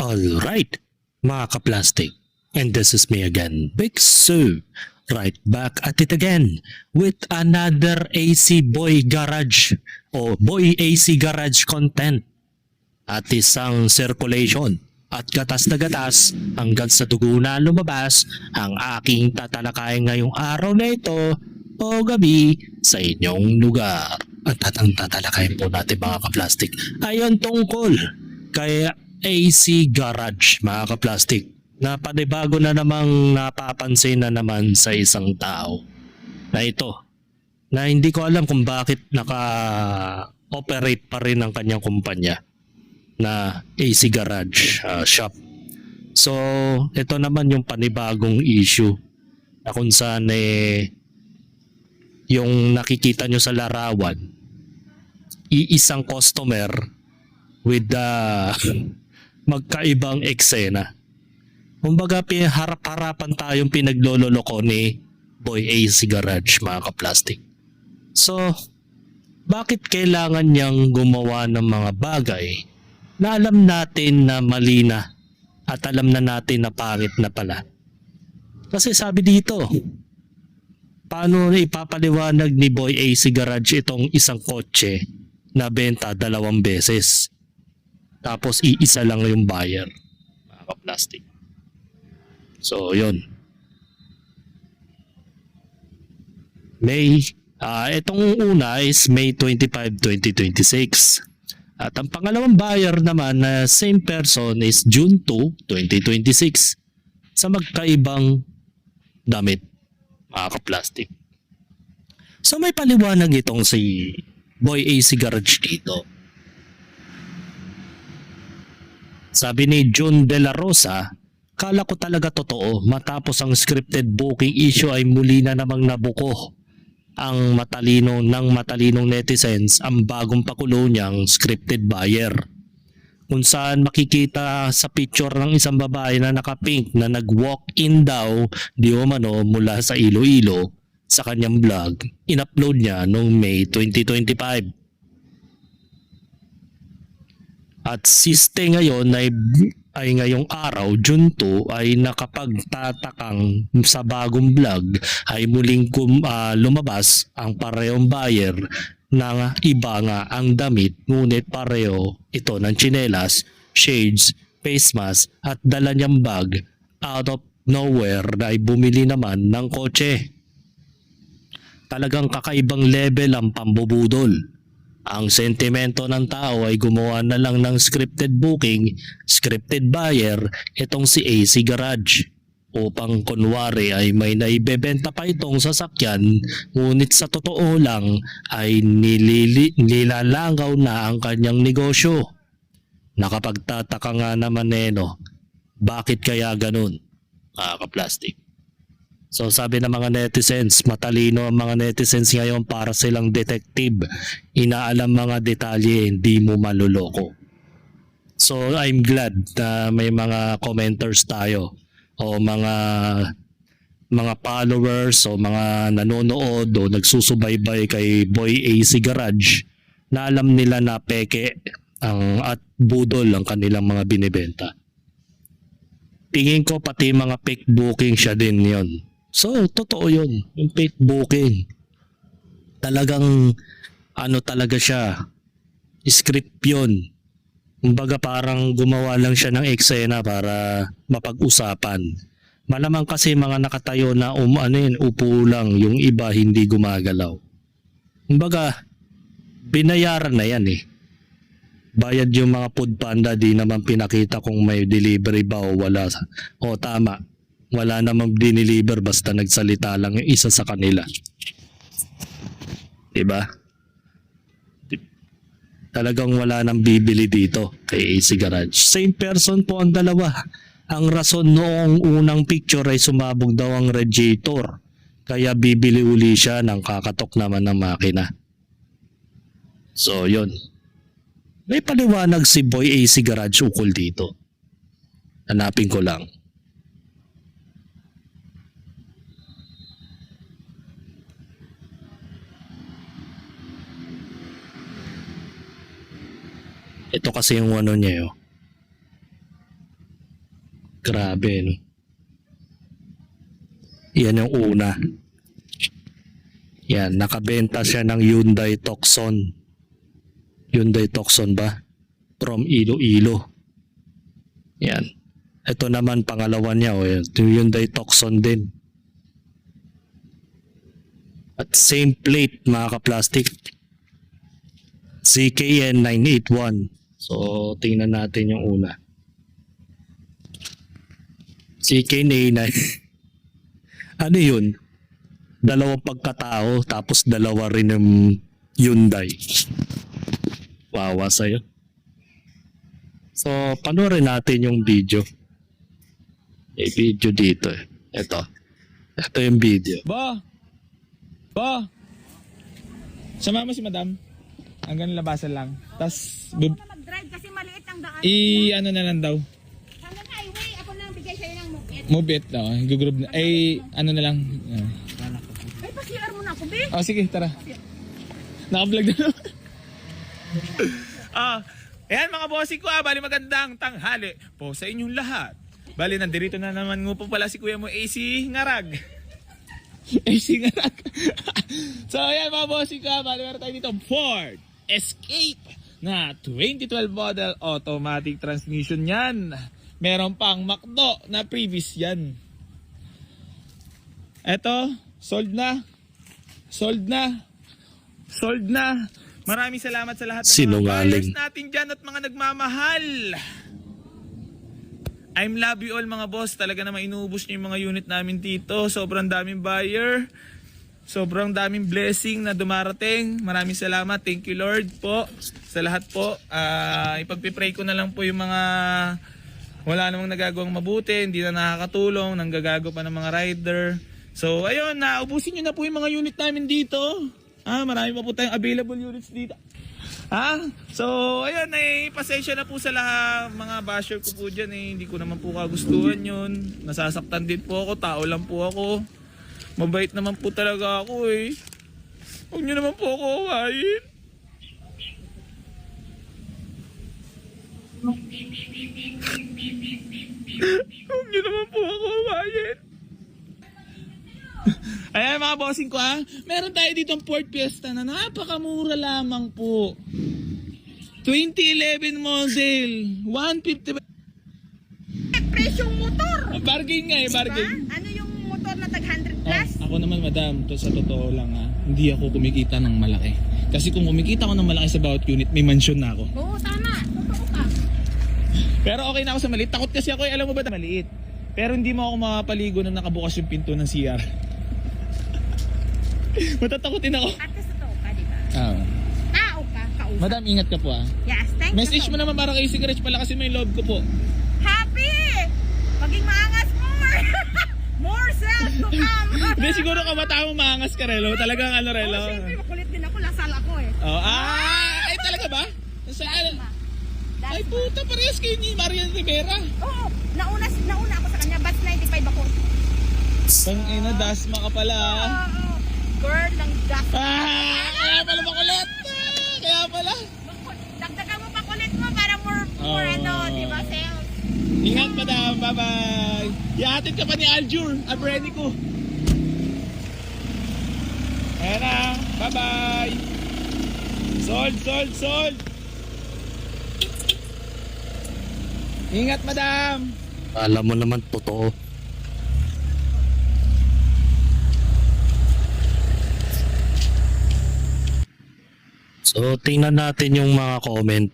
Alright, mga ka-plastic, and this is me again, Big Sue, right back at it again with another AC Boy Garage o Boy AC Garage content at isang circulation at gatas na gatas hanggang sa dugo na lumabas ang aking tatalakayin ngayong araw na ito o gabi sa inyong lugar. At ang tatalakayin po natin mga ka-plastic ay ang tungkol kay AC Garage mga ka-plastic na panibago na namang napapansin na naman sa isang tao na ito na hindi ko alam kung bakit naka-operate pa rin ang kanyang kumpanya na AC Garage shop. So ito naman yung panibagong issue na kung saan yung nakikita nyo sa larawan, iisang customer with magkaibang eksena. Kumbaga harap-harapan tayong pinaglololoko ni Boy AC Garage mga ka-plastic. So bakit kailangan niyang gumawa ng mga bagay na alam natin na mali na at alam na natin na pangit na pala? Kasi sabi dito, paano ipapaliwanag ni Boy AC Garage itong isang kotse na benta 2 beses? Tapos iisa lang yung buyer, mga ka-plastic. So yun. Itong una is May 25, 2026. At ang pangalawang buyer naman na same person is June 2, 2026 sa magkaibang damit, mga ka-plastic. So may paliwanag itong si Boy AC Garage dito. Sabi ni June De La Rosa, kala ko talaga totoo matapos ang scripted booking issue ay muli na namang nabuko ang matalinong netizens ang bagong pakulo niyang scripted buyer. Kung saan makikita sa picture ng isang babae na naka-pink na nag-walk-in daw di umano mula sa Iloilo sa kanyang vlog. In-upload niya noong May 2025. At siste ngayon ay ngayong araw, June 2, ay nakapagtatakang sa bagong vlog ay muling lumabas ang parehong buyer na iba nga ang damit, ngunit pareho ito ng tsinelas, shades, face mask at dala niyang bag. Out of nowhere ay bumili naman ng kotse. Talagang kakaibang level ang pambubudol. Ang sentimento ng tao ay gumawa na lang ng scripted booking, scripted buyer, itong si AC Garage. Upang kunwari ay may naibebenta pa itong sasakyan, ngunit sa totoo lang ay nilalangaw na ang kanyang negosyo. Nakapagtataka nga naman bakit kaya ganun, ka-plastic? So sabi ng mga netizens, matalino ang mga netizens ngayon, para silang detective. Inaalam mga detalye, hindi mo maluloko. So I'm glad na may mga commenters tayo o mga followers o mga nanonood o nagsusubaybay kay Boy AC Garage na alam nila na peke at budol ang kanilang mga binibenta. Tingin ko pati mga fake booking siya din yon. So, totoo yun. Yung fake booking. Talagang, talaga siya. Script yun. Kumbaga parang gumawa lang siya ng eksena para mapag-usapan. Malamang kasi mga nakatayo na upo lang, yung iba hindi gumagalaw. Kumbaga, binayaran na yan Bayad yung mga food panda, di naman pinakita kung may delivery ba o wala. O tama. Wala namang dineliver basta nagsalita lang yung isa sa kanila. Diba? Talagang wala nang bibili dito kay AC Garage. Same person po ang dalawa. Ang rason noong unang picture ay sumabog daw ang radiator. Kaya bibili uli siya ng kakatok naman ng makina. So yun. May paliwanag si Boy AC Garage ukol dito. Hanapin ko lang. Ito kasi yung niya Grabe, no? Yan yung una. Yan, nakabenta siya ng Hyundai Tucson. Hyundai Tucson ba? From Iloilo. Yan. Ito naman pangalawa niya. Ito yung Hyundai Tucson din. At same plate mga ka-plastic. CKN 981. So, tingnan natin yung una. CKN 9. Ano yun? Dalawang pagkatao tapos dalawa rin ng Hyundai. Wawa sa'yo. So, panoorin natin yung video. May video dito eh. Ito. Ito yung video. Ba! Sama mo si madam. Hanggang labasan lang. Tapos, Mag-drive kasi maliit ang daan. ano na lang daw. Hanggang highway, ako nang bigay sa'yo ng moped. Move it daw. Gugroup na. Ay, ano na lang. Ay, pa-CR mo na ako, be. Oh, sige, tara. Naka-vlog na naman. Ayan mga bossing ko, bali magandang tanghali po sa inyong lahat. Bali, nandirito na naman po pala si kuya mo, AC Ngarag. AC Ngarag. So, ayan mga bossing ko, bali meron tayo dito, Ford Escape na 2012 model automatic transmission yan. Meron pang Macdo na previous yan. Eto, sold na. Maraming salamat sa lahat ng Sinungaling. mga buyers natin dyan at mga nagmamahal. I'm love you all mga boss. Talaga naman inuubos niyo yung mga unit namin dito. Sobrang daming buyer. Sobrang daming blessing na dumarating. Maraming salamat. Thank you Lord po. Sa lahat po. Ipagpipray ko na lang po yung mga wala namang nagagawang mabuti. Hindi na nakakatulong. Nanggagago pa ng mga rider. So ayun, naubusin nyo na po yung mga unit namin dito. Marami pa po tayong available units dito. So ayun, pasensya na po sa lahat mga basher ko po dyan eh. Hindi ko naman po kagustuhan yun. Nasasaktan din po ako, tao lang po ako. Mabait naman po talaga ako eh. Huwag nyo naman po ako awayin. Huwag nyo naman po ako awayin. Ayan mga bossing ko meron tayo ditong Ford Fiesta na napakamura lamang po. 2011 model, 150. Presyong motor. Bargain nga bargain. Diba? Ano yung motor na tag 100 plus? Ako naman madam, to sa totoo lang hindi ako kumikita ng malaki. Kasi kung kumikita ako ng malaki sa bawat unit, may mansion na ako. Oo, tama. Totoo ka. Pero okay na ako sa maliit. Takot kasi ako, alam mo ba, maliit. Pero hindi mo ako makapaligo na nakabukas yung pinto ng CR. Matatakotin ako. At least totoo ka, diba? Tao ka, kausap. Madam, ingat ka po Yes, thank you. Message mo naman para kay Cigarette pala kasi may love ko po. Happy! Maging maangas more! More cells to come! Hindi, siguro kabata mo maangas ka, Relo. Talagang ano, Relo. Siyempre, makulit din ako. Lasal ako eh. Ay, talaga ba? Saan? Dasma. Ay, puta, parehas kayo ni Marian Rivera. Oo, nauna ako sa kanya. Batch 95 ako. Tangina, Dasma ka pala. Oo. Girl ng Dasma. Kaya pala makulit. Kaya pala. Dagdagan mo pa kulit mo para more di ba, sales? Ingat, madam. Bye-bye. Ihatid ka pa ni Aljur. I'm ready ko. Ayan na. Bye-bye. Sold. Ingat, madam. Alam mo naman, totoo. So, tingnan natin yung mga comment.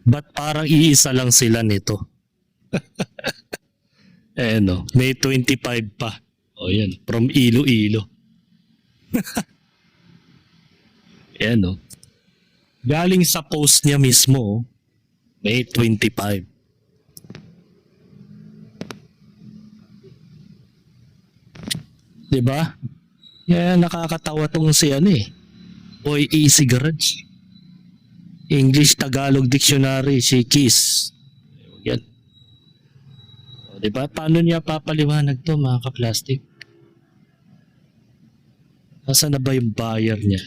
Ba't parang iisa lang sila nito? No, may 25 pa. O yan, from Iloilo. Ayan no. Galing sa post niya mismo, may 25. Diba? Yan, nakakatawa tong si Boy Easy Garage. English Tagalog Dictionary, si Kiss. Yan. O, diba? Paano niya papaliwanag to mga ka-plastic? Nasaan na ba yung buyer niya?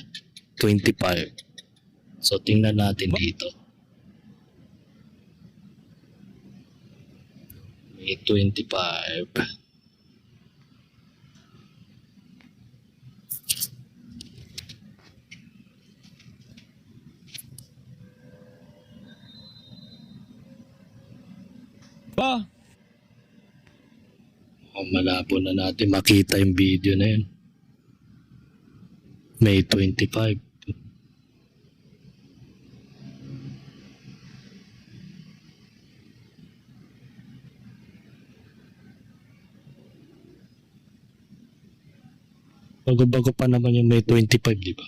25. So, tingnan natin dito. May 25. Oh, Malabo na natin makita yung video na yun. May 25. Bago-bago pa naman yung May 25, di ba?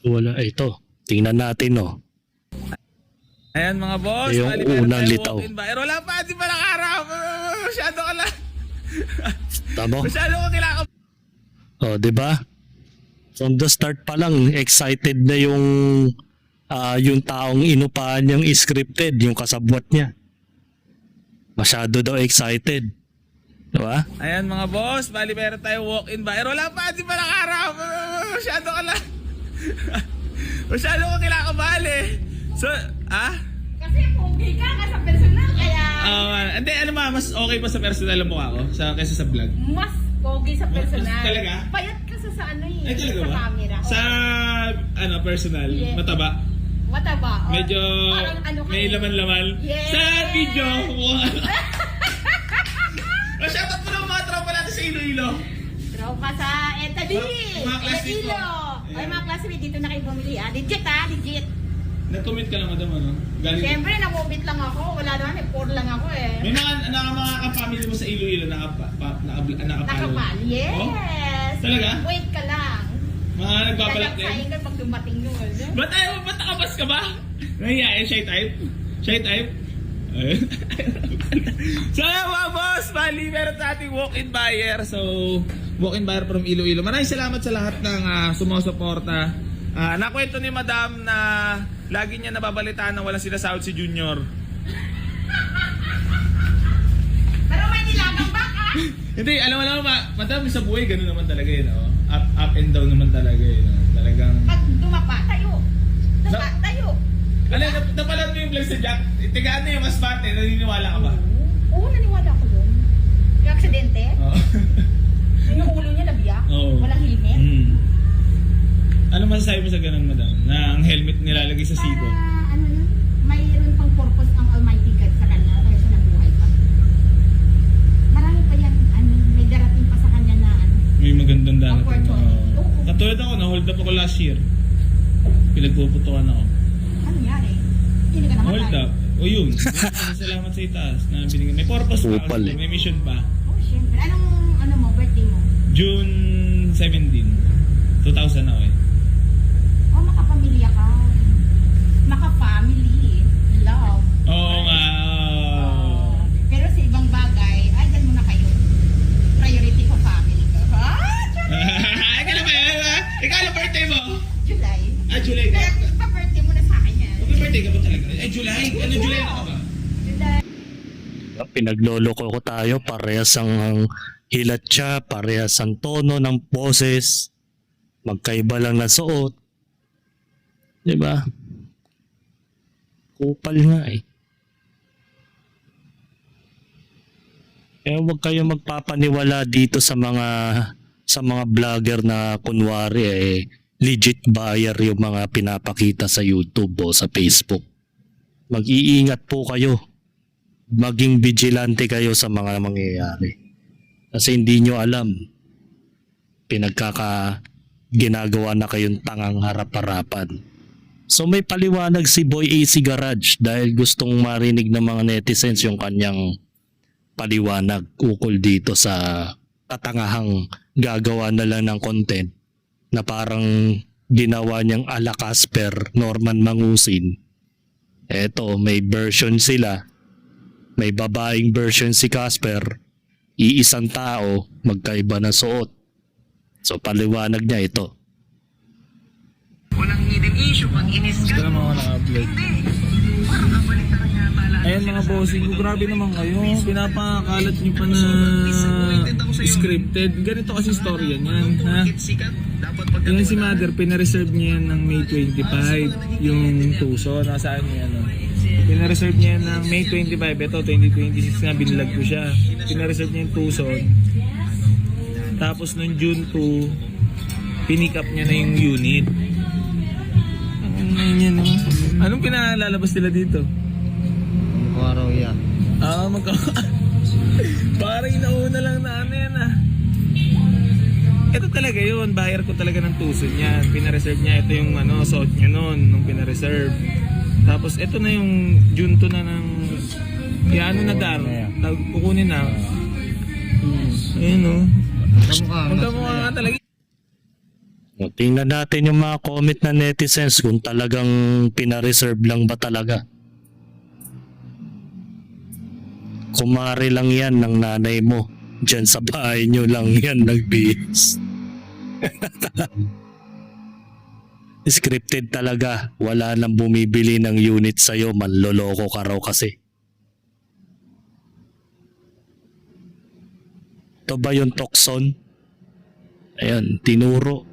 Wala, ito. Tingnan natin, no. ayan mga boss. Yung bali, meron unang tayong litaw. walk-in buyer. Wala pa, di pa nakaraw. Masyado ka lang. Tama? Masyado ka kailangan. Oh, di ba? From the start pa lang, excited na yung taong inupahan niyang scripted, yung kasabwat niya. Masyado daw excited. Di ba? Ayan mga boss. Bali, meron tayong walk-in buyer. Wala pa, di pa nakaraw. Masyado ka lang. Masyado ka kailangan bali. So, Kasi pogi ka sa personal, kaya hindi, ano ba, mas okay pa sa personal ang mukha ko kaysa sa vlog? mas pogi sa personal. Mas talaga? Payat ka sa ano eh. Ay, talaga sa ba? camera. Sa, personal, Yeah. mataba. Mataba. Oh, Medyo, parang ano ka may eh. laman-laman. Yes. Sa video, mukha. Shoutout mo lang mga tropa natin sa Iloilo. Tropa sa Etabi. Mga classmate Iloilo. mo. Ay, mga classmate, dito na kayo bumili. Legit legit. Nag-comment ka lang, madam, ano? Galing. Siyempre, namumit lang ako. Wala naman, may pour lang ako eh. May mga ka-family mo sa Iloilo nakapalo. Nakapal. Yes. Oh? Talaga? Wait ka lang. Mga nagbabalak din. Nagsasayin ka pag dumating nung ano. Ba't nakabas ka ba? Nahiyain, shy type? Shy type? Ayun. So ayan mga boss, bali meron sa ating walk-in buyer. So, walk-in buyer from Iloilo. Maraming salamat sa lahat ng sumusuporta. Nakwento ni Madam na lagi niya nababalitaan na walang sinasahod si Junior. Pero may nilagang back ah. Hindi, alam mo, Madam, sa buhay ganun naman talaga yun. Oh. Up and down naman talaga yun. Oh. Talagang... Pag dumapa, tayo. Tayo. Ano, napanood mo yung vlog sa Jack? Tigaan na yung mas bate, naniniwala ka ba? Oo, naniwala ko doon. Yung aksidente, Oo. yung ulo niya nabiyak, Oo. walang helmet. Ano masasabi mo sa ganun, Madam? Na ang helmet nilalagay sa sibo? Para, ano yun, mayroon pang purpose ang Almighty God sa kanya, kaya siya nabuhay pa. Marami pa yan, may darating pa sa kanya na, May magandang darating. Opportunity. Oo. Katulad ako, na-hold up ako last year. Pinagpuputukan ako. ano nangyari? Hindi ka namatay. Hold up. O yun. Salamat sa itaas na binigyan. May purpose pa. Upal Kasi eh. may mission pa. Oh, syempre. Ano mo, birthday mo? June 17. 2000 ako eh. Oh, makapamilya ka. Makafamily. Love. Oo nga. Pero sa ibang bagay, ay, dyan muna kayo. Priority ko family ko. Ikaw na ba yun? Ikaw na birthday mo? July. July ka. Kaya pa-birthday mo na sa akin yan. Okay, birthday ka ba talaga? July? Ano July na ka ba? July. Pinagloloko ko tayo, parehas ang hilat siya, parehas ang tono ng boses, magkaiba lang na suot. Di ba? Kupal nga eh. Kaya huwag kayo magpapaniwala dito sa mga vlogger na kunwari legit buyer yung mga pinapakita sa YouTube o sa Facebook. Mag-iingat po kayo. Maging vigilante kayo sa mga mangyayari. Kasi hindi nyo alam. Ginagawa na kayong tangang harap-harapan. So may paliwanag si Boy AC Garage dahil gustong marinig ng mga netizens yung kanyang paliwanag ukol dito sa katangahang gagawa na lang ng content na parang ginawa niyang ala Casper Norman Mangusin. Eto, may version sila. May babaeng version si Casper. Iisang tao, magkaiba na suot. So paliwanag niya ito. Walang hidden issue pag inis ka. Gusto naman ako naka-vlog. Hindi. Para Ayan mga bossing ko, grabe naman kayo. Pinapakalat nyo pa na scripted. Ganito kasi storya niyan, ha? Yung si Mother, pinareserve niya yan ng May 25, yung Tucson. Nasaan niya, ano? Pinareserve niya yan ng May 25. Ito, 2026 nga, binlag ko siya. Pinareserve niya yung Tucson. Tapos nung June 2, pinick up niya na yung unit. Anong pinalalabas nila dito? Araw yan. Parang inauna lang na ano yan ah. Ito talaga yun, buyer ko talaga ng Tucson yan. Pinareserve niya, ito yung ano, suot niya nun, nung pinareserve. Tapos ito na yung June 2 na ng, ano na dar, kukunin na. Ayun o. Magkamukha nga talaga. O, tingnan natin yung mga comment na netizens kung talagang pinareserve lang ba talaga. Kumari lang yan ng nanay mo. Diyan sa bahay nyo lang yan nagbihis. Scripted talaga. Wala nang bumibili ng unit sa'yo. Manloloko ka raw kasi. Ito ba yung Tucson? Ayan, tinuro.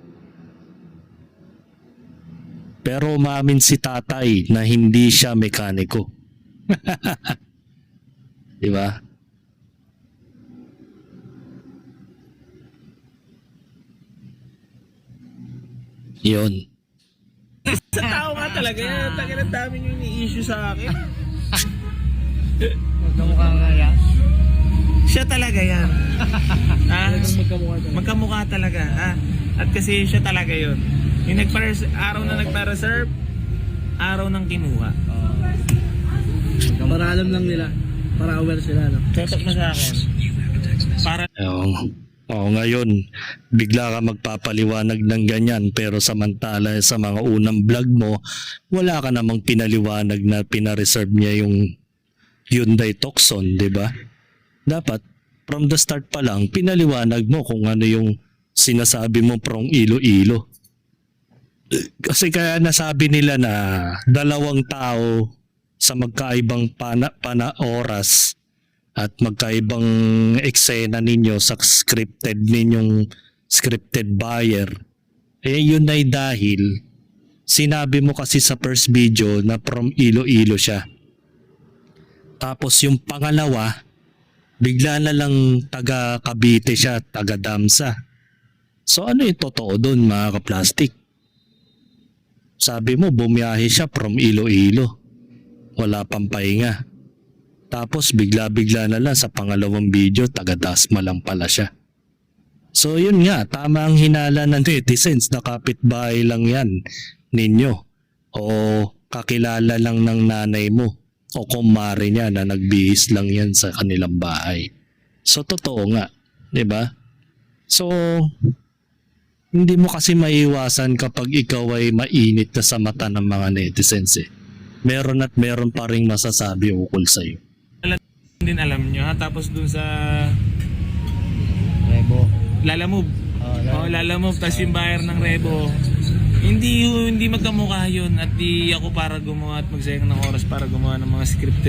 Pero umamin si tatay na hindi siya mekaniko. Di ba? Yun. Sa tao nga talaga yan. Tangin ang dami nyo ni-issue sa akin. Magkamukha nga yan. Siya talaga yan. Magkamukha talaga. At kasi siya talaga yun. Yung araw na nagpa-reserve, araw ng kinuha. Para alam lang nila. Para aware sila, no? Totok na sa akin. Para Ngayon, bigla ka magpapaliwanag ng ganyan pero samantala sa mga unang vlog mo, wala ka namang pinaliwanag na pinareserve niya yung Hyundai Tucson, di ba? Dapat, from the start pa lang, pinaliwanag mo kung ano yung sinasabi mo from Iloilo. Kasi kaya nasabi nila na dalawang tao sa magkaibang oras at magkaibang eksena ninyo sa scripted buyer, yun ay dahil sinabi mo kasi sa first video na from Iloilo siya. Tapos yung pangalawa, bigla na lang taga Cavite siya, taga Damsa. So ano yung totoo doon mga kaplastik? Sabi mo bumiyahe siya from Iloilo. Wala pang pahinga. Tapos bigla-bigla na lang sa pangalawang video, taga Dasma lang pala siya. So yun nga, tama ang hinala ng netizens na kapitbahay lang yan ninyo. O kakilala lang ng nanay mo. O kumare niya na nagbihis lang yan sa kanilang bahay. So totoo nga, di ba? So hindi mo kasi maiwasan kapag ikaw ay mainit na sa mata ng mga netizens eh. Meron at meron pa ring masasabi ukol sa'yo. din alam nyo ha. Tapos dun sa Rebo. Lalamove. Lalamove. Tapos yung buyer ng Rebo. Hindi magkamukha yun. At di ako para gumawa at magsayang ng oras para gumawa ng mga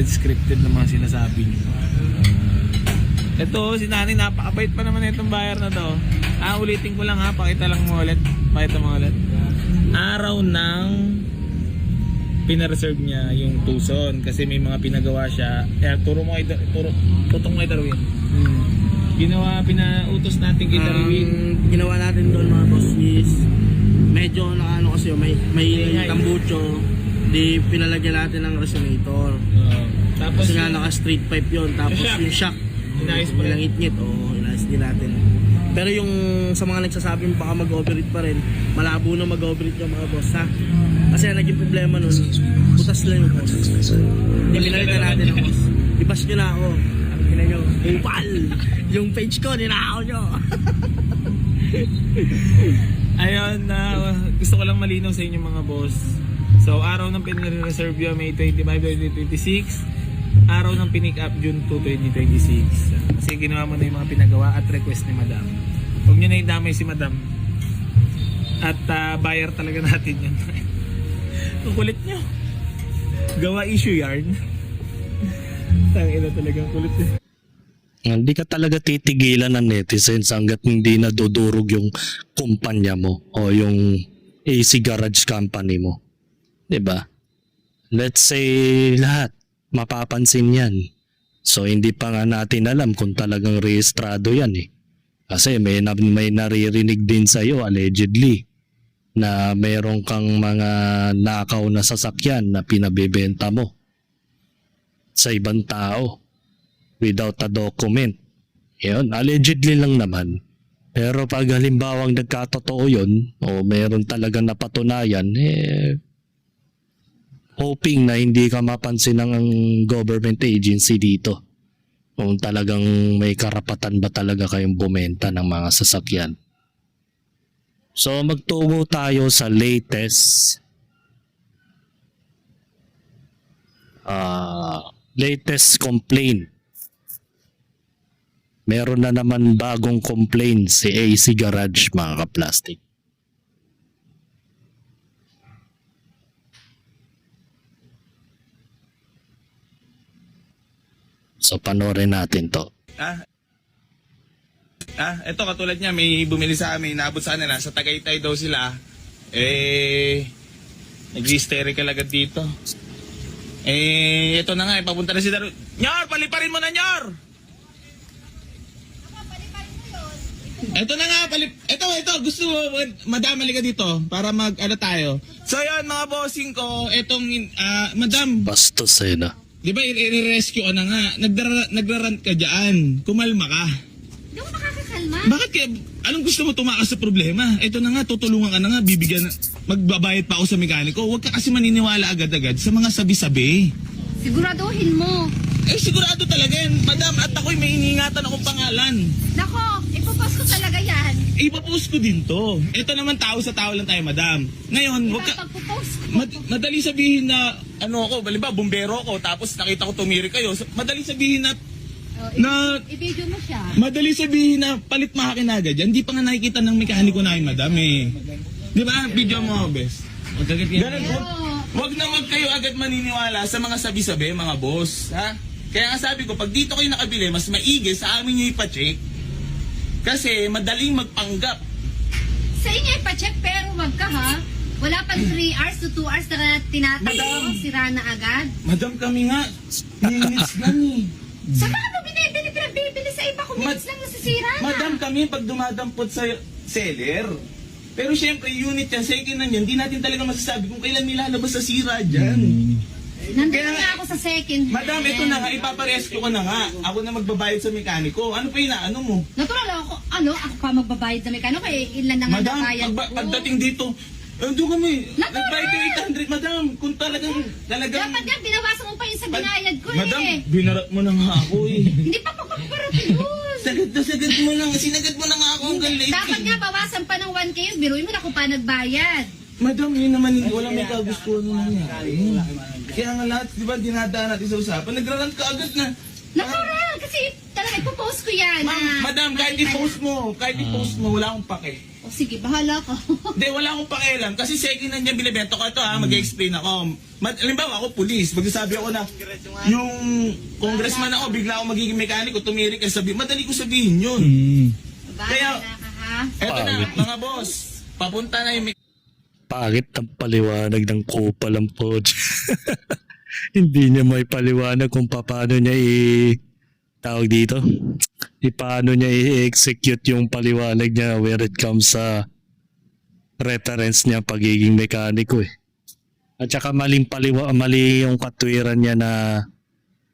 scripted na mga sinasabi nyo. Ito, si Nani, napakabait pa naman itong buyer na to. Ulitin ko lang ha. Pakita mo ulit. Araw ng pinareserve niya yung Tucson kasi may mga pinagawa siya. Tutong mo kay Darwin. Pinautos natin kay Darwin. Ginawa natin doon mga boss is medyo kasi may tambucho. Di pinalagyan natin ng resonator. Tapos kasi nga naka street pipe yon. Tapos yung shock inayos pa rin. Ngit-ngit. Inayos din natin. Pero yung sa mga nagsasabing baka mag-overheat pa rin, malabo na mag-overheat yung mga boss ha. Kasi naging problema nun, butas lang yung boss. Hindi pinalitan natin ang boss. Ipas nyo na ako. Ang pina nyo, upal! Yung page ko, ninakaw nyo. Ayun, gusto ko lang malinaw sa inyo mga boss. So, araw ng pinare-reserve yun, May 25, 2026. Araw ng pinick up, June 2, 2026. Kasi ginawa mo na yung mga pinagawa at request ni Madam. Huwag nyo na idamay si Madam. At buyer talaga natin yun. Ang kulit nyo. Gawa issue yarn. Tangina talagang kulit eh. Hindi ka talaga titigilan ng netizens hanggat hindi nadudurog yung kumpanya mo o yung AC Garage Company mo. 'Di ba? Let's say lahat mapapansin yan. So hindi pa nga natin alam kung talagang rehistrado yan eh. Kasi may naririnig din sa'yo allegedly na meron kang mga nakaw na sasakyan na pinabebenta mo sa ibang tao without a document. Yun, allegedly lang naman. Pero pag halimbawang nagkatotoo yun o meron talagang napatunayan, hoping na hindi ka mapansin ng government agency dito. Kung talagang may karapatan ba talaga kayong bumenta ng mga sasakyan. So magtungo tayo sa latest complaint. Meron na naman bagong complaint si AC Garage mga kaplastic. So panoorin natin to. Ito katulad niya, may bumili sa amin, naabot sa kanila, sa Tagaytay daw sila, nag-hysterical agad dito. Ito na nga, papunta na si Daru. Nyor, paliparin mo na, Nyor! Ito na nga, ito, gusto mo, madamali ka dito, para tayo. So yun, mga bossing ko, itong, madam, Bastos eh na. di ba, i-rescue ka na nga, nagrarant ka dyan, kumalma ka. Hindi ako nakakakalma. Bakit kaya, anong gusto mo tumakas sa problema? Ito na nga, tutulungan ka na nga, magbabayad pa ako sa mekaniko. Huwag ka kasi maniniwala agad-agad sa mga sabi-sabi. Siguraduhin mo. Sigurado talaga yan. Madam, at ako'y may iningatan akong pangalan. Nako, ipopost ko talaga yan. Ipapost ko din to. Ito naman tao sa tao lang tayo, madam. Ngayon, huwag ka... Pagpopost ko. Madali sabihin na, halimbawa, bumbero ko, tapos nakita ko tumiri kayo. Madali sabihin na, I-video mo siya. madali sabihin na palit mahakin agad yan. Hindi pa nga nakikita ng mekaniko namin, madam eh. Di ba? Video mo, bes. Ganun po. Huwag na kayo agad maniniwala sa mga sabi-sabi, mga boss. Ha? Kaya nga sabi ko, pag dito kayo nakabili, mas maigi sa amin nyo ipacheck. Kasi madaling magpanggap. Sa inyo ipacheck pero wag ka ha. Wala pang 3 hours to 2 hours na tinatanong, sira na agad. Madam, kami nga, minutes lang eh. Saka ano pinagbibili sa iba kung minutes lang nasisira na. Madam, kami pag dumadampot sa seller. Pero syempre, unit yan, second hand yan, hindi natin talaga masasabi kung kailan nilalabas sa sira dyan. Nandun Kaya- na ako sa second hand. Madam, ito na nga, ipaparescue ka na nga. Ako na magbabayad sa mekaniko. Ano pa inaano mo? Natural ako, ako pa magbabayad sa mekano kaya ilan na nga Madam, nabayad ko. pagdating dito, doon kami. Natural! Nagbayad ko 800, madam. Kung talagang... Dapat nga, binawasan mo pa yun sa binayad ko Madam, eh. binarat mo na nga ako eh. Hindi pa pagpaparati yun. Sagad mo lang. Sinagad mo na nga ako hanggang late. Dapat nga, bawasan pa ng 1K yun. Biruin mo na kung pa nagbayad. Madam, yun naman, walang may kagustuhan mo nangyari. Kaya nga lahat, di ba, dinadaan natin sa usapan. Nagrarant ka agad na. Natural, kasi talaga ipopost ko yan. Madam, kahit i-post mo, wala akong pake. O sige, bahala ka. Hindi, wala akong pakialam. Kasi second hand yan, binibento ko ito ha, mag-explain ako. Halimbawa ako, police, magsasabi ako na, yung congressman ako, bigla ako magiging mekaniko, tumirik ka sabihin, madali ko sabihin yun. Kaya- Bahala ka ha. Eto na, mga boss, papunta na yung Pangit ang paliwanag ng kupal ang pod. Hindi niya may paliwanag kung paano niya tawag dito. Paano niya i-execute yung paliwanag niya where it comes sa reference niya pagiging mekaniko eh. At saka mali yung katwiran niya na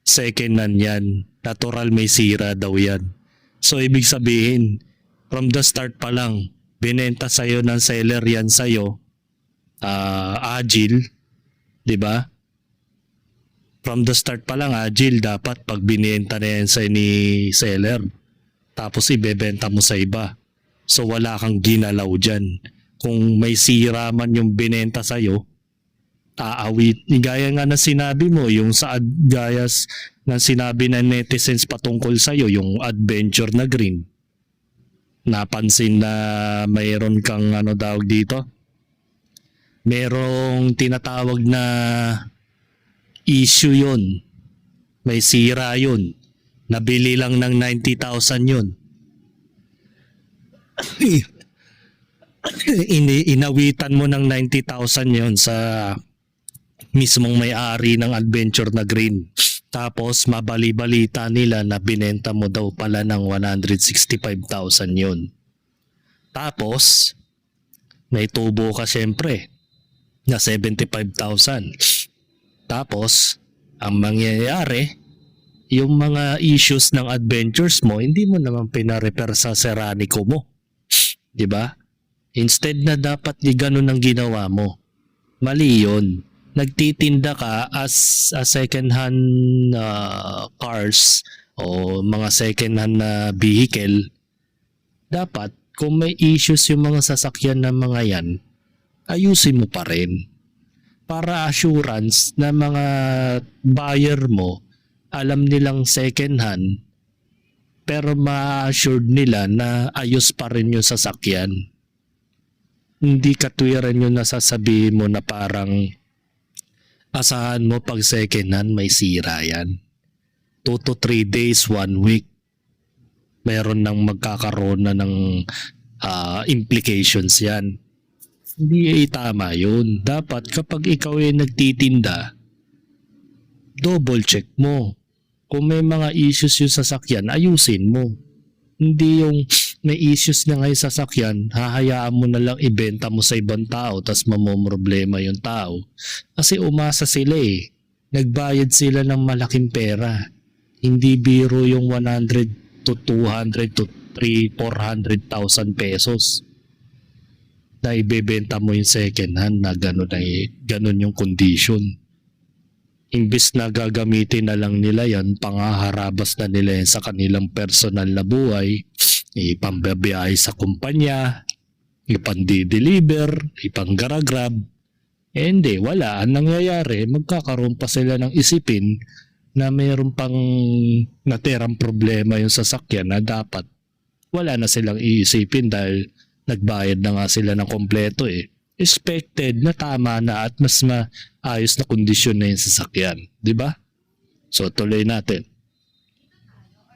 second hand yan. Natural may sira daw yan. So ibig sabihin, from the start pa lang, binenta sa'yo ng seller yan sa'yo, agile, di ba? From the start pa lang, agile, dapat pag binenta na yan sa ni seller, tapos ibebenta mo sa iba. So wala kang ginalaw dyan. Kung may sira man yung binenta sa'yo, aawit. Gaya nga na sinabi mo, yung gayas na sinabi ng netizens patungkol sa'yo, yung adventure na green. Napansin na mayroon kang dito? Merong tinatawag na issue yun. May sira yun. Nabili lang ng 90,000 yun. Inawitan mo ng 90,000 yun sa mismong may-ari ng adventure na green. Tapos mabali-balita nila na binenta mo daw pala ng 165,000 yun. Tapos may tubo ka syempre na 75,000. Tapos ang mangyayari, yung mga issues ng adventures mo, hindi mo naman pina-repair sa Serranico mo. 'Di ba? Instead na dapat ganun ang ginawa mo. Mali yun. Nagtitinda ka as a second-hand cars o mga second-hand na vehicle. Dapat, kung may issues yung mga sasakyan ng mga yan, ayusin mo pa rin. Para assurance na mga buyer mo, alam nilang second-hand, pero ma-assured nila na ayos pa rin yung sasakyan. Hindi katwiran yung nasasabihin mo na parang asahan mo pag second hand may sira yan. 2 to 3 days, 1 week, meron nang magkakaroon na ng implications yan. Hindi tama yun. Dapat kapag ikaw ay nagtitinda, double check mo. Kung may mga issues yung sasakyan, ayusin mo. Hindi yung may issues na ngayon sasakyan, hahayaan mo na lang ibenta mo sa ibang tao tas mamomroblema yung tao. Kasi umasa sila eh. Nagbayad sila ng malaking pera. Hindi biro yung 100 to 200 to 400,000 pesos na ibebenta mo yung second hand na ganun yung condition. Imbis na gagamitin na lang nila yan, pangaharabas na nila yan sa kanilang personal na buhay, ipambabiyahe sa kumpanya, ipandi-deliver, ipanggaragrab. Hindi, wala. Ang nangyayari, magkakaroon pa sila ng isipin na mayroon pang natirang problema yung sasakyan na dapat wala na silang iisipin dahil nagbayad na nga sila ng kompleto eh. Expected na tama na at mas maayos na kondisyon na yung sasakyan. Di ba? So tuloy natin.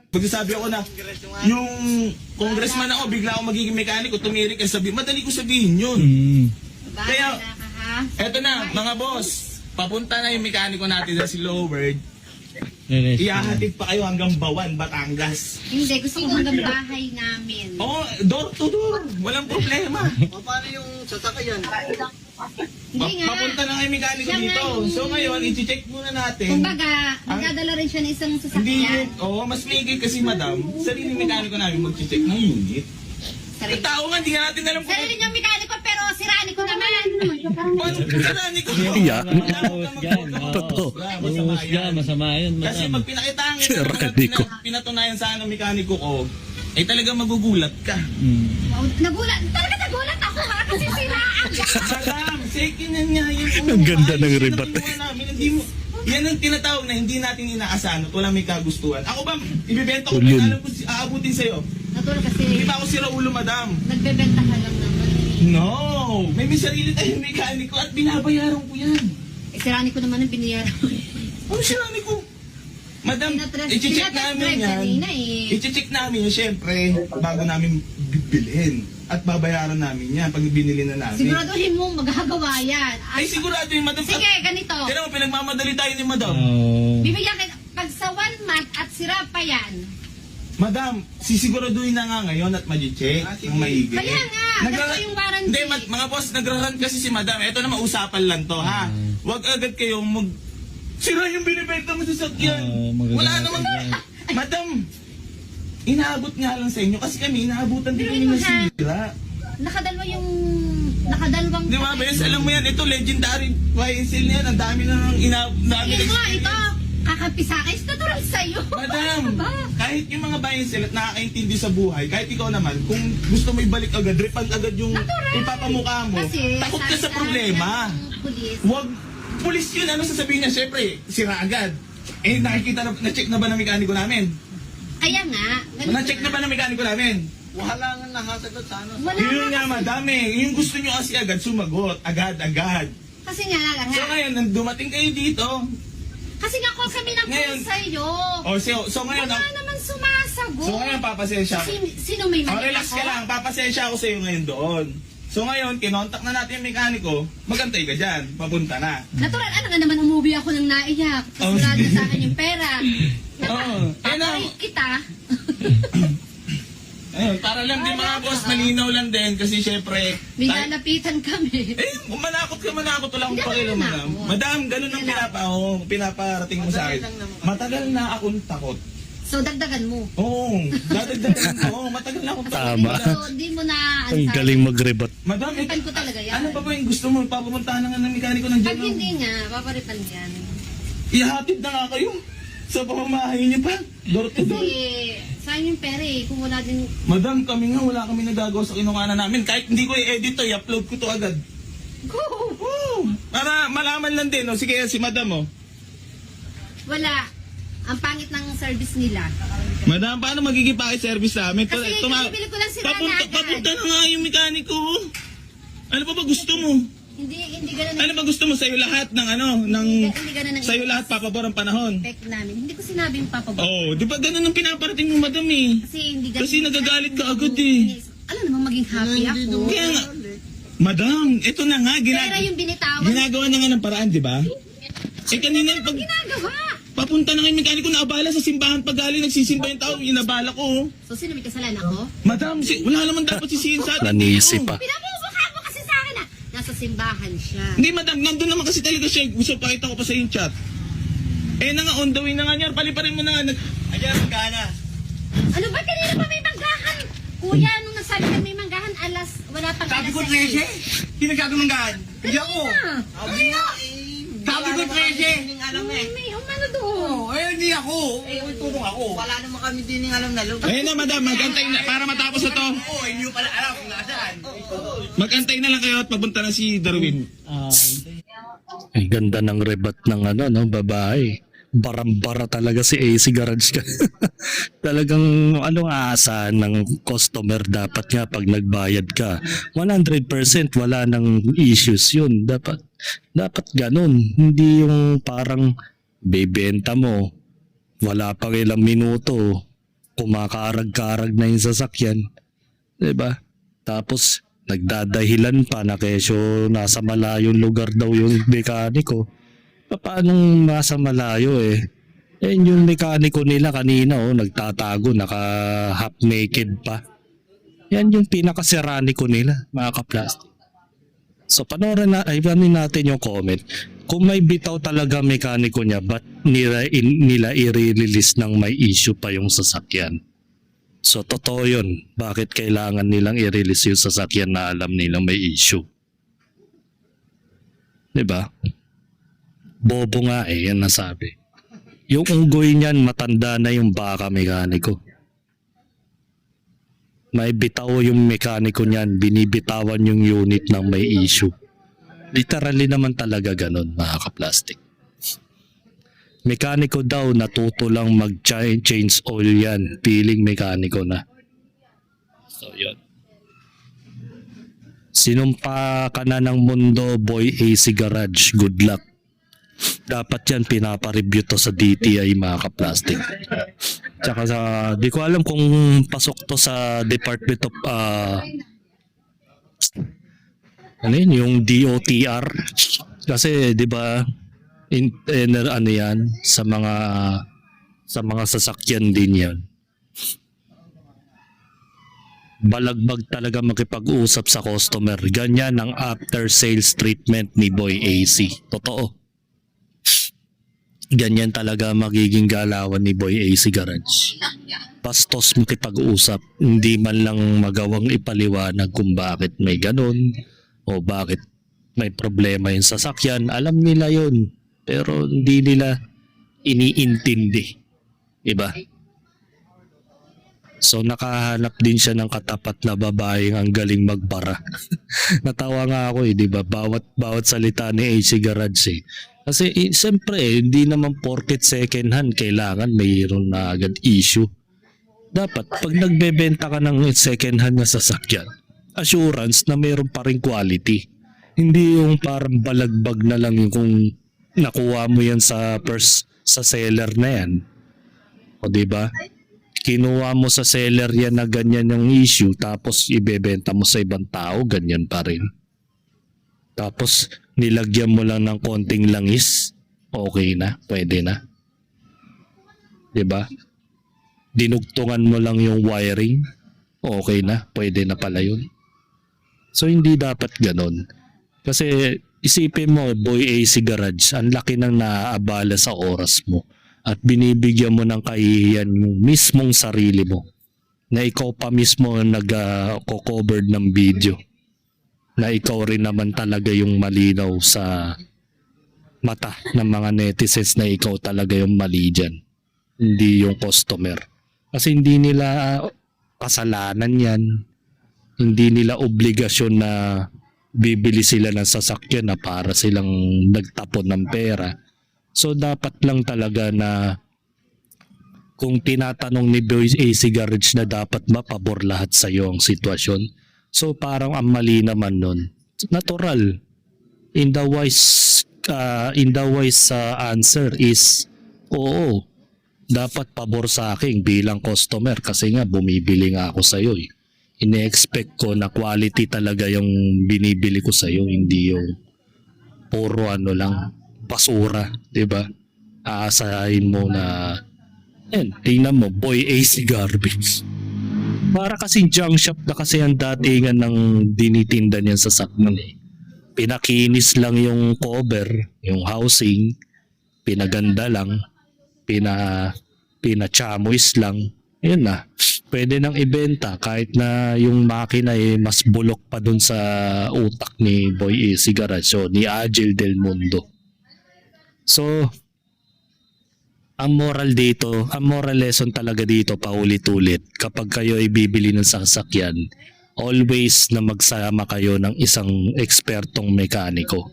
Pag sabi ako na, yung congressman ako, bigla ako magiging mekaniko, tumirik, madali ko sabihin yun. Kaya, eto na, mga boss, papunta na yung mekaniko natin sa si Loward. Ihahatid pa kayo hanggang Bawan, Batangas. Hindi, gusto ko hanggang bahay namin. Oo, door to door. Walang problema. Paano yung sasakyan? Hindi nga. Papunta na nga yung mekaniko Siya nga dito. yung- So ngayon, i-check muna natin. Kumbaga, magdadala rin siya ng isang Hindi sasakyan. yun. Oo, mas maigit kasi madam. Sarili mekaniko namin mag-check ng unit. Yung Sarili. tao nga, hindi nga natin alam kung Sarili niyang mekaniko, pero sirani ko naman. paano kasalanan ko. Yeah. Totoo. Masama yun, Kasi madam. pag pinakitaan Sarili ko. pinatunayan sa mekaniko ko, ay talagang magugulat ka. Nagulat. Talaga nagulat ako ha, kasi siraan. Madam, second hand nga yun. Ang ganda ng Ayos ribat na kinuha namin. Hindi mo, yan ang tinatawag na hindi natin inaasahan at wala may kagustuhan. Ako ba, ibibenta ko, Yun. alam ko aabutin sa'yo. Nagulat kasi Hindi ba ako si Raulo, madam? nagbebenta ka lang naman. No! May sarili tayong mekaniko at binabayaran ko yan. Sirani ko naman ang binayaran ko. Ano sirani ko? Madam, i-check namin yan. Kanina eh. I-check namin yan, syempre, bago namin bibilhin. At babayaran namin yan pag binili na namin. Siguraduhin mo maghagawa yan. Ay, sigurado yung madam. Sige, ganito. Kaya mo, pinagmamadali tayo ni madam. Bibigyan kita, pag sa 1 month at sira pa yan. Madam, sisiguraduhin na nga ngayon at ma-check ng maigi. Kaya nga, that's yung warranty. Hindi, mga boss, nagra-run kasi si madam. Ito na mausapan lang to, ha? Huwag agad kayong sira yung binibenta mo sa sakyan. Wala naman. Madam, inaabot nga lang sa inyo kasi kami, inaabutan din kami ng sira. Nakadalawang Di ba, Bes? Alam mo yan, ito legendary YSL na yan. Ang dami na ng dami Sige na mo, ito, kakampi sa akin, natural sa'yo. Madam, Ano ba? kahit yung mga YSL at nakakaintindi sa buhay, kahit ikaw naman, kung gusto mo ibalik agad, refund agad yung Natural. ipapamukha mo, Kasi, takot ka sa sabi problema. ng pulis, Huwag, pulis yun, ano sasabihin niya? Siyempre, sira agad. Eh, nakikita na-check na ba ng mekaniko namin? kaya nga, ganito Na-check na ba ng mekaniko namin? Wala nga nakasagot sa ano. Wala Yun nga nga, kasi. madami. Yung gusto nyo kasi agad, sumagot. Agad. Kasi nga, So ngayon, nang dumating kayo dito, Kasi nga call kami ng Ngayon, call sa'yo. So ngayon, Wala naman sumasagot. so ngayon papasensya ako. Sino may mali Relax ako? ka lang, papasensya ako sa'yo ngayon doon. So ngayon, kinontak na natin yung mekaniko, magantay ka dyan, papunta na. Natural, ano nga naman umuwi ako ng naiyak. Oh. Sigurado sa akin yung pera. Oo. Paparit kita. Ayun, para lang din mga boss, malinaw lang din kasi syempre... May lalapitan kami. Manakot ka, manakot. Wala akong Hindi pakialam, ako madam. manakot. Madam, ganun ang pinaparating mo sa akin. Matagal na akong takot. So, dagdagan mo. Oo, dadagdagan ko. Matagal na akong takot. Tama. So, di mo na... Ang galing mag-rebut. Madam, Paparipan ko talaga yan. ano pa ba yung gusto mo? Papupuntahan na nga ng mekaniko ng Pag dyan. hindi nga, paparipan yan. Ihatid na nga kayo. Sa pamamahay niyo pa. Door to door. Kasi, sayang yung pera eh. Kung wala din... Madam, kami nga wala kami nagagawa sa kinukuhanan namin. Kahit hindi ko i-edit to, i-upload ko to agad. Go! Oo. Para malaman lang din. No? Sige, si madam, oh. Wala. Ang pangit ng service nila. Madam, paano magiging service namin? Kasi bibili ko lang sila na agad. Papunta na nga yung mekaniko. Ano pa ba gusto mo? Hindi ganun Ano ba gusto mo sa'yo lahat ng Hindi ganun ang sa'yo lahat papabor ang panahon? expect namin. Hindi ko sinabing papabot. Oh, di ba ganun ang pinaparating mo, madam eh? Kasi hindi ganun. Kasi nagagalit ka agad eh. Alam naman maging happy ako. Kaya nga, madam, ito na nga, Pera yung binitawan. ginagawa na nga ng paraan, di ba? Eh kanina, pag Ginagawa. papunta na kayo mekaniko, naabala sa simbahan pag galing, nagsisimba yung tao, inabala ko. Oh. So, sino may kasalanan ako? Madam, wala naman dapat sisihin sa atin. Nanisip pa. Pinapumukha mo kasi sa akin nasa simbahan siya. Hindi, madam, nandun naman kasi talaga siya. Gusto pakita ko pa sa yung chat. Eh na nga, on the way na nga niya. Paliparin mo na nga. Ayan, magkana. Ano ba? Kanina pa may manggahan. Kuya, nung nagsabi ka may manggahan, wala pang Sabi ko alas 13, hindi nagkagumanggaan. Hindi ako. Sabi ko 13. Alam may umano doon. Eh, hindi ako. Eh, tulong ako. Wala naman kami din alam na loob. Ayun na, madam, magantay na. Para matapos na to. Oo, hindi ko pala alam kung nasaan. Magantay na lang kayo at papunta na si Darwin. Ang ganda ng rebat ng babae. Barang-bara talaga si AC Garage ka. Talagang aasahan ng customer dapat nga pag nagbayad ka. 100% wala nang issues yun. Dapat ganun. Hindi yung parang bebenta mo. Wala pa ilang minuto. Kumakarag-karag na yung sasakyan. Diba? Tapos nagdadahilan pa na kesyo nasa malayong lugar daw yung mekaniko. Paano nasa malayo eh? Eh yung mekaniko nila kanina nagtatago, naka half naked pa. Yan yung pinakaseraniko nila, mga kaplastic. So panoorin natin yung comment. Kung may bitaw talaga mekaniko niya, ba't nila i-release ng may issue pa yung sasakyan? So totoo yun. Bakit kailangan nilang i-release yung sasakyan na alam nilang may issue? Diba? Bobo nga yan nasabi. Yung unggoy niyan, matanda na yung baka mekaniko. May bitaw yung mekaniko niyan, binibitawan yung unit ng may issue. Literally naman talaga ganun, mga kaplastic. Mekaniko daw, natuto lang mag-change oil yan. Feeling mekaniko na. So, yun. Sinumpa ka na ng mundo, boy AC Garage. Good luck. Dapat yan pinapareview to sa DTI, mga kaplastic. Tsaka di ko alam kung pasok to sa Department of yung DOTR. Kasi di ba yan sa mga sasakyan din yan. Balagbag talaga makipag-usap sa customer. Ganyan ang after sales treatment ni Boy AC. Totoo. Ganyan talaga magiging galawan ni Boy AC Garage. Bastos makipag-usap, hindi man lang magawang ipaliwanag kung bakit may ganun o bakit may problema yung sasakyan. Alam nila yun, pero hindi nila iniintindi. Diba? So nakahanap din siya ng katapat na babaeng ang galing magbara. Natawa nga ako diba? Bawat salita ni AC Garage eh. Kasi siyempre hindi naman porket second hand kailangan mayroon na agad issue. Dapat pag nagbebenta ka ng second hand na sasakyan, assurance na mayroon pa rin quality. Hindi yung parang balagbag na lang yung kung nakuha mo yan sa seller na yan. O di ba? Kinuha mo sa seller yan na ganyan yung issue tapos ibebenta mo sa ibang tao, ganyan pa rin. Tapos nilagyan mo lang ng konting langis, okay na, pwede na. 'Di ba? Dinugtungan mo lang yung wiring, okay na, pwede na pala yun. So hindi dapat ganon. Kasi isipin mo, Boy AC Garage, ang laki ng naaabala sa oras mo at binibigyan mo ng kahihiyan yung mismong sarili mo na ikaw pa mismo ang nag-cover ng video, na ikaw rin naman talaga yung malinaw sa mata ng mga netizens na ikaw talaga yung mali dyan, hindi yung customer. Kasi hindi nila kasalanan yan, hindi nila obligasyon na bibili sila ng sasakyan na para silang nagtapon ng pera. So dapat lang talaga na kung tinatanong ni Boy AC Garage na dapat mapabor lahat sa iyo ang sitwasyon. So parang ang mali naman nun. Natural. In the wise answer is oo. Dapat pabor sa akin bilang customer kasi nga bumibili nga ako sa iyo. Ine-expect ko na quality talaga yung binibili ko sa iyo, hindi yung puro ano lang, basura, 'di ba? Aasahin mo na tingnan mo, Boy AC garbage. Para kasing junk shop na kasi ang datingan ng dinitinda niyan sa sakman eh. Pinakinis lang yung cover, yung housing, pinaganda lang, pinachamois lang. Ayun na, pwede nang ibenta kahit na yung makina eh mas bulok pa dun sa utak ni Boy AC Garage o ni Agile Del Mundo. So, ang moral lesson talaga dito paulit-ulit kapag kayo ay bibili ng sasakyan, always na magsama kayo ng isang ekspertong mekaniko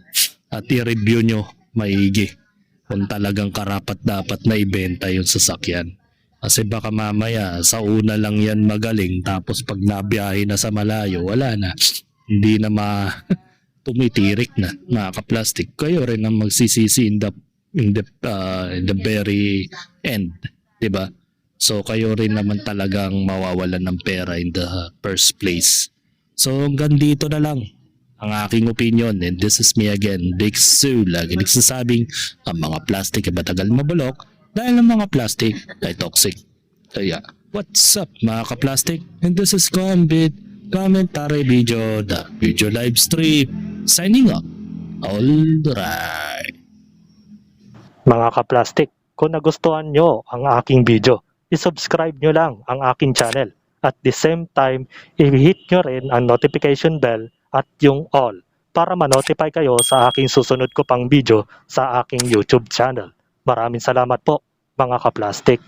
at i-review nyo maigi kung talagang karapat dapat na ibenta yung sasakyan. Kasi baka mamaya sa una lang yan magaling tapos pag nabiyahe na sa malayo, wala na. Hindi na tumitirik na, makaka-plastic. Kayo rin ang magsisisi in the very end, 'di ba? So kayo rin naman talagang mawawalan ng pera in the first place. So hanggang dito na lang ang aking opinion, and this is me again, Dick Sue, lagi nagsasabing ang mga plastic ay matagal mabulok dahil ang mga plastic ay toxic. Kaya what's up mga ka-plastic, and this is Combit Commentary Video, the video live stream, signing up. Alright. Mga ka-plastic, kung nagustuhan nyo ang aking video, isubscribe nyo lang ang aking channel. At the same time, i-hit nyo rin ang notification bell at yung all para ma-notify kayo sa aking susunod ko pang video sa aking YouTube channel. Maraming salamat po, mga ka-plastic.